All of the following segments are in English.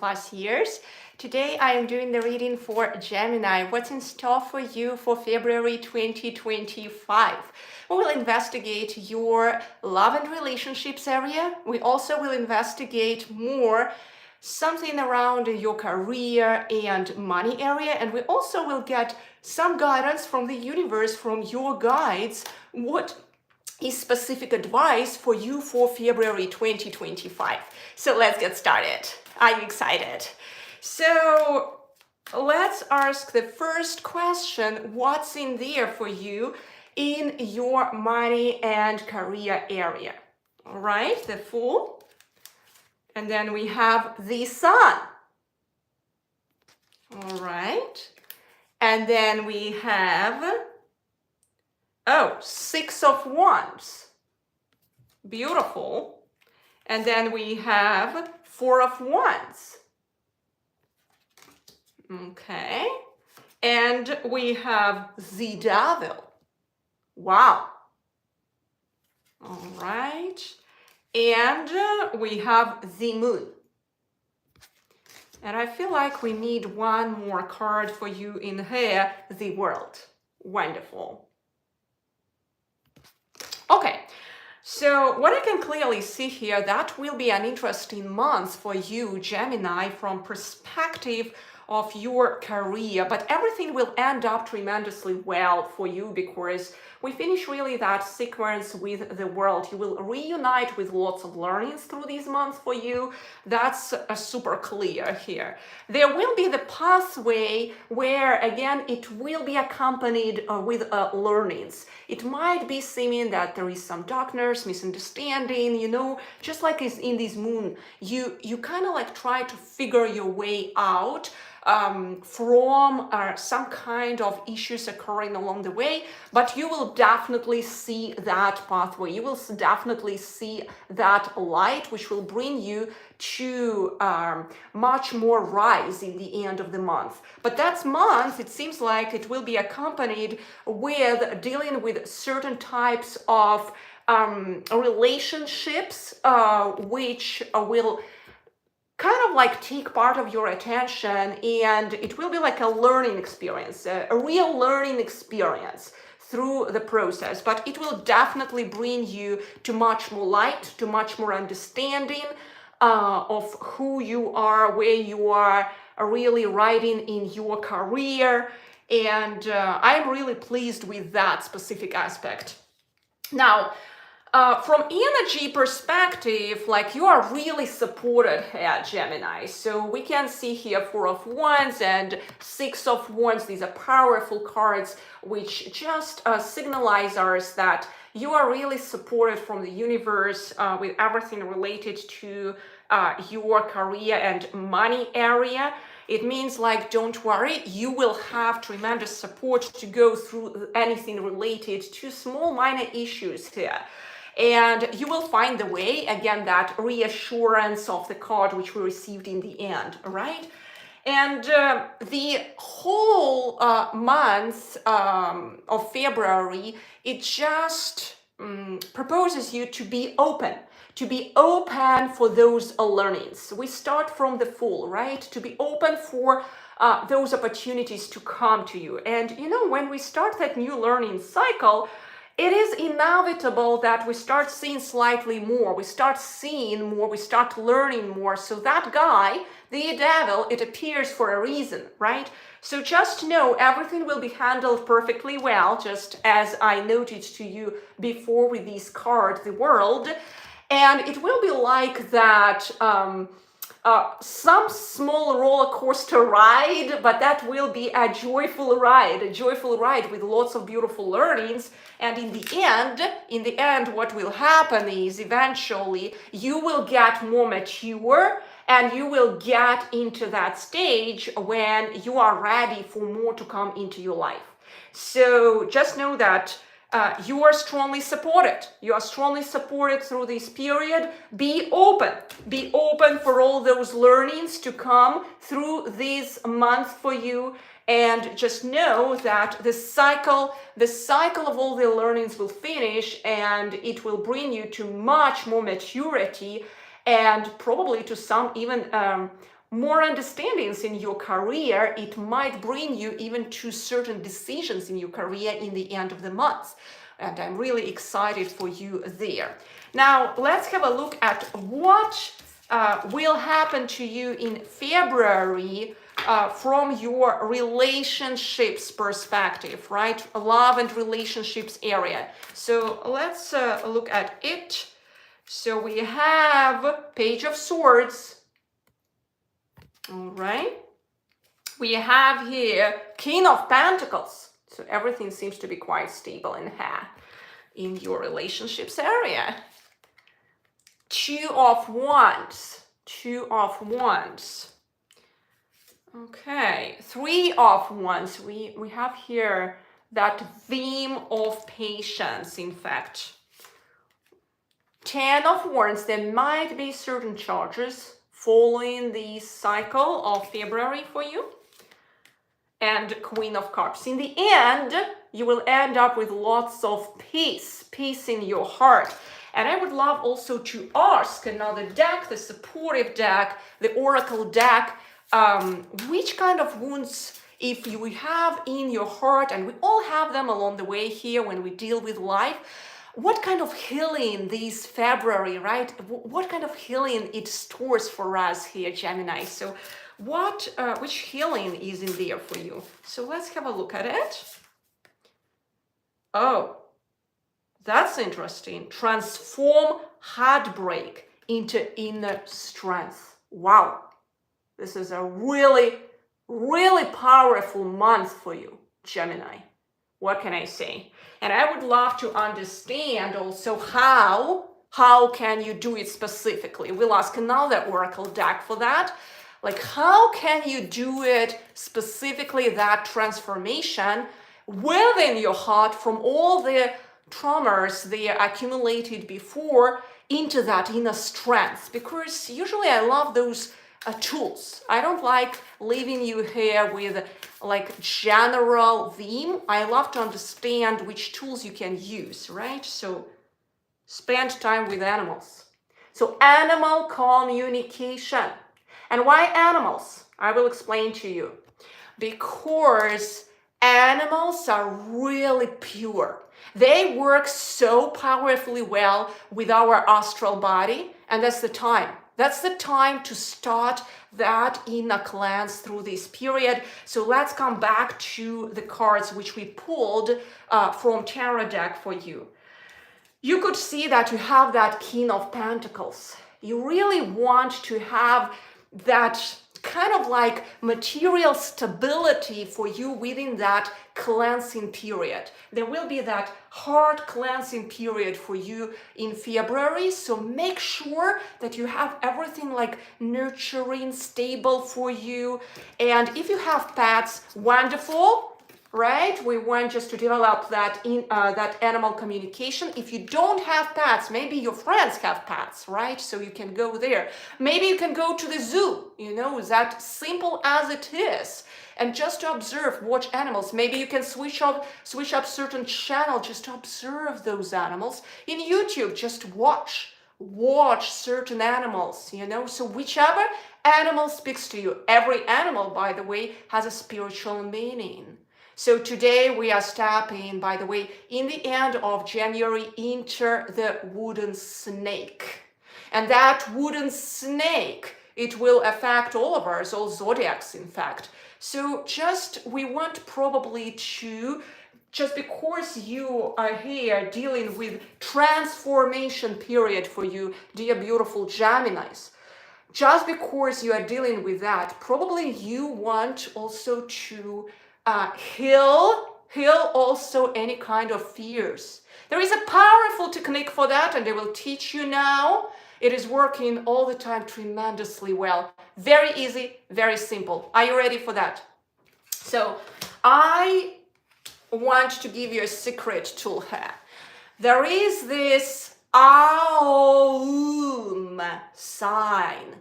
past years. Today I am doing the reading for Gemini. What's in store for you for February 2025? We will investigate your love and relationships area. We also will investigate more something around your career and money area, and we also will get some guidance from the universe, from your guides, what is specific advice for you for February 2025. So let's get started. Are you excited? So let's ask the first question. What's in there for you in your money and career area? All right, the Fool. And then we have the Sun. All right. And then we have, Six of Wands. Beautiful. And then we have Four of Wands. Okay. And we have the Devil. Wow. All right. And we have the Moon. And I feel like we need one more card for you in here, the World. Wonderful. Okay, so what I can clearly see here, that will be an interesting month for you, Gemini, from perspective of your career, but everything will end up tremendously well for you because we finish really that sequence with the World. You will reunite with lots of learnings through these months for you. That's super clear here. There will be the pathway where, again, it will be accompanied with learnings. It might be seeming that there is some darkness, misunderstanding, just like in this Moon, you kind of like try to figure your way out from some kind of issues occurring along the way, but you will definitely see that pathway. You will definitely see that light, which will bring you to much more rise in the end of the month. But that month, it seems like it will be accompanied with dealing with certain types of relationships, which will kind of like take part of your attention, and it will be like a learning experience, a real learning experience through the process, but it will definitely bring you to much more light, to much more understanding of who you are, where you are really riding in your career, and I'm really pleased with that specific aspect. Now, from energy perspective, like you are really supported here, Gemini. So we can see here Four of Wands and Six of Wands. These are powerful cards which just signalize us that you are really supported from the universe with everything related to your career and money area. It means like, don't worry, you will have tremendous support to go through anything related to small minor issues here. And you will find the way, again, that reassurance of the card which we received in the end, right? And the whole month of February, it just proposes you to be open for those learnings. We start from the Fool, right? To be open for those opportunities to come to you. And when we start that new learning cycle, it is inevitable that we start seeing slightly more, we start seeing more, we start learning more. So that guy, the Devil, it appears for a reason, right? So just know everything will be handled perfectly well, just as I noted to you before with this card, the World. And it will be like that, some small roller coaster ride, but that will be a joyful ride with lots of beautiful learnings. And in the end, what will happen is eventually you will get more mature and you will get into that stage when you are ready for more to come into your life. So just know that you are strongly supported. You are strongly supported through this period. Be open for all those learnings to come through this month for you. And just know that the cycle of all the learnings will finish, and it will bring you to much more maturity, and probably to some even more understandings in your career. It might bring you even to certain decisions in your career in the end of the month. And I'm really excited for you there. Now, let's have a look at what will happen to you in February from your relationships perspective, right? Love and relationships area. So let's look at it. So we have Page of Swords. All right. We have here King of Pentacles. So everything seems to be quite stable in here in your relationships area. Two of Wands. Two of Wands. Okay. Three of Wands. We have here that theme of patience, in fact. Ten of Wands. There might be certain charges following the cycle of February for you. And Queen of Cups. In the end, you will end up with lots of peace in your heart. And I would love also to ask another deck, the supportive deck, the Oracle deck, which kind of wounds, if you have in your heart, and we all have them along the way here when we deal with life, what kind of healing this February, right? What kind of healing it stores for us here, Gemini? So which healing is in there for you? So let's have a look at it. Oh, that's interesting. Transform heartbreak into inner strength. Wow. This is a really, really powerful month for you, Gemini. What can I say? And I would love to understand also how can you do it specifically? We'll ask another Oracle deck for that. Like, how can you do it specifically, that transformation within your heart from all the traumas they accumulated before into that inner strength? Because usually I love those tools. I don't like leaving you here with like general theme. I love to understand which tools you can use, right? So spend time with animals. So animal communication. And why animals? I will explain to you. Because animals are really pure. They work so powerfully well with our astral body, and that's the time. That's the time to start that inner cleanse through this period. So let's come back to the cards which we pulled from Tarot deck for you. You could see that you have that King of Pentacles. You really want to have that kind of like material stability for you within that cleansing period. There will be that heart cleansing period for you in February. So make sure that you have everything like nurturing, stable for you. And if you have pets, wonderful. Right? We want just to develop that in that animal communication. If you don't have pets, maybe your friends have pets, right? So you can go there. Maybe you can go to the zoo, you know, that simple as it is. And just to observe, watch animals. Maybe you can switch up certain channel just to observe those animals. In YouTube, just watch certain animals, you know. So whichever animal speaks to you. Every animal, by the way, has a spiritual meaning. So today we are stepping, by the way, in the end of January into the wooden snake. And that wooden snake, it will affect all of us, all zodiacs, in fact. So we want probably to, just because you are here dealing with transformation period for you, dear beautiful Geminis, just because you are dealing with that, probably you want also to heal also any kind of fears. There is a powerful technique for that, and I will teach you now. It is working all the time tremendously well. Very easy, very simple. Are you ready for that? So I want to give you a secret tool here. There is this Aum sign.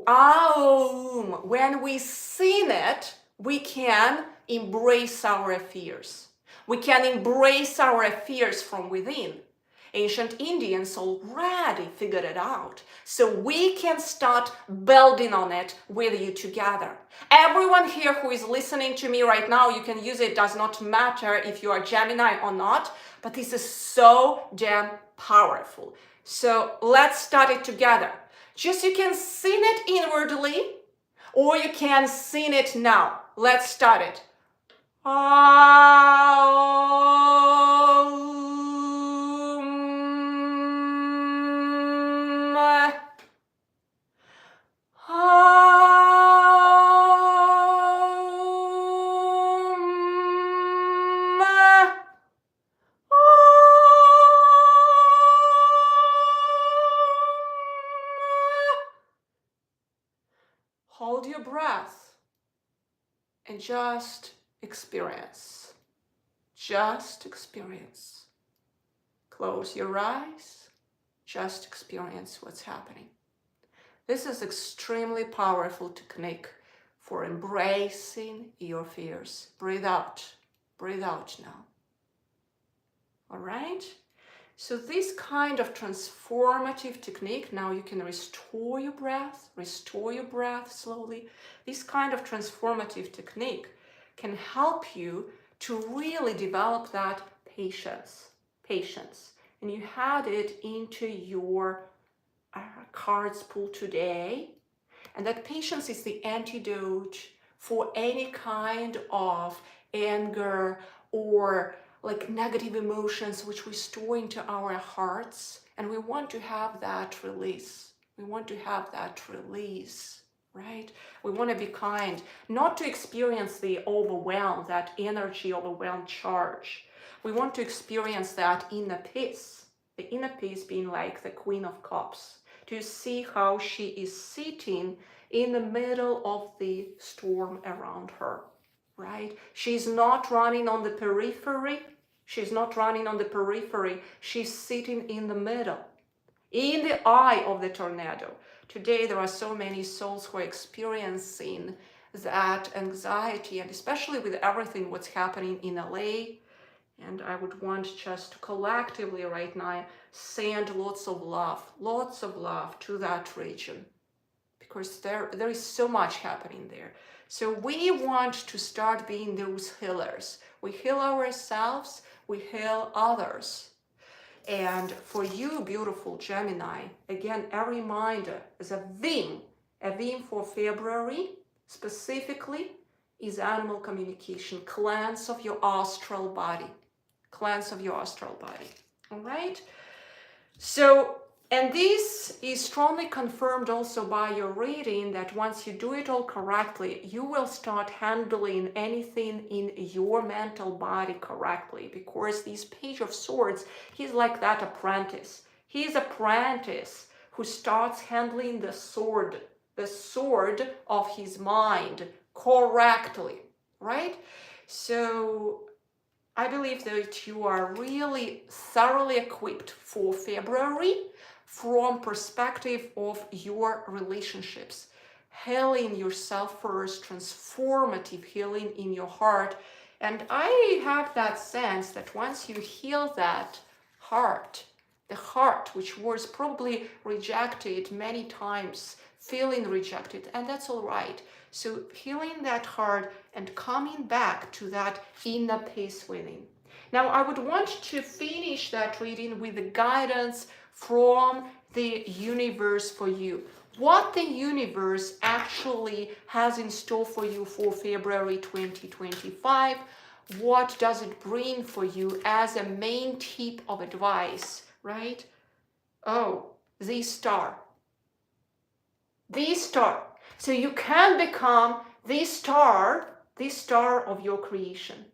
Aum. When we sing it, we can embrace our fears. We can embrace our fears from within. Ancient Indians already figured it out. So we can start building on it with you together. Everyone here who is listening to me right now, you can use it. Does not matter if you are Gemini or not, but this is so damn powerful. So let's start it together. Just you can sing it inwardly or you can sing it now. Let's start it. Hold your breath and just experience. Just experience. Close your eyes. Just experience what's happening. This is extremely powerful technique for embracing your fears. Breathe out. Breathe out now. All right? So this kind of transformative technique, now you can restore your breath slowly. This kind of transformative technique can help you to really develop that patience. And you had it into your cards pool today. And that patience is the antidote for any kind of anger or like negative emotions which we store into our hearts, and we want to have that release. Right? We want to be kind, not to experience the overwhelm, that energy, overwhelmed charge. We want to experience that inner peace, the inner peace being like the Queen of Cups, to see how she is sitting in the middle of the storm around her. Right? She's not running on the periphery. She's sitting in the middle, in the eye of the tornado. Today, there are so many souls who are experiencing that anxiety, and especially with everything what's happening in LA. And I would want just to collectively right now send lots of love to that region, because there is so much happening there. So we want to start being those healers. We heal ourselves, we heal others. And for you, beautiful Gemini, again, a reminder, is a theme for February specifically is animal communication, cleanse of your astral body. All right? So, and this is strongly confirmed also by your reading that once you do it all correctly, you will start handling anything in your mental body correctly, because this Page of Swords, he's like that apprentice. He's apprentice who starts handling the sword of his mind correctly, right? So I believe that you are really thoroughly equipped for February from perspective of your relationships. Healing yourself first, transformative healing in your heart. And I have that sense that once you heal that heart, the heart which was probably rejected many times, feeling rejected, and that's all right. So healing that heart and coming back to that inner peace within. Now I would want to finish that reading with the guidance from the universe for you. What the universe actually has in store for you for February 2025. What does it bring for you as a main tip of advice, right? Oh, the star. The star. So you can become the star of your creation.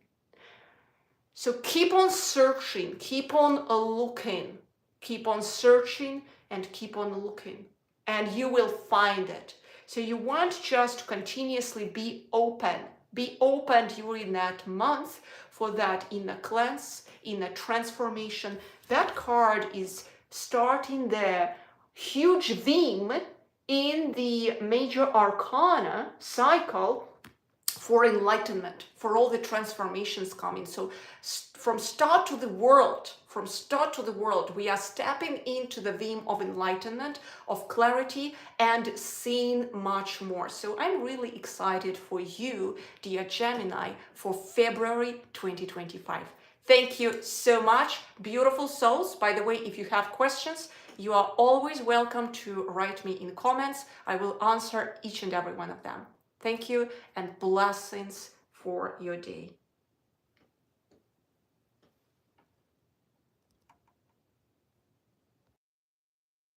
So keep on searching, keep on looking, keep on searching and keep on looking, and you will find it. So you want just to continuously be open during that month for that inner cleanse, inner transformation. That card is starting the huge theme in the major arcana cycle for enlightenment, for all the transformations coming. So from start to the world, we are stepping into the theme of enlightenment, of clarity, and seeing much more. So I'm really excited for you, dear Gemini, for February 2025. Thank you so much, beautiful souls. By the way, if you have questions, you are always welcome to write me in comments. I will answer each and every one of them. Thank you and blessings for your day.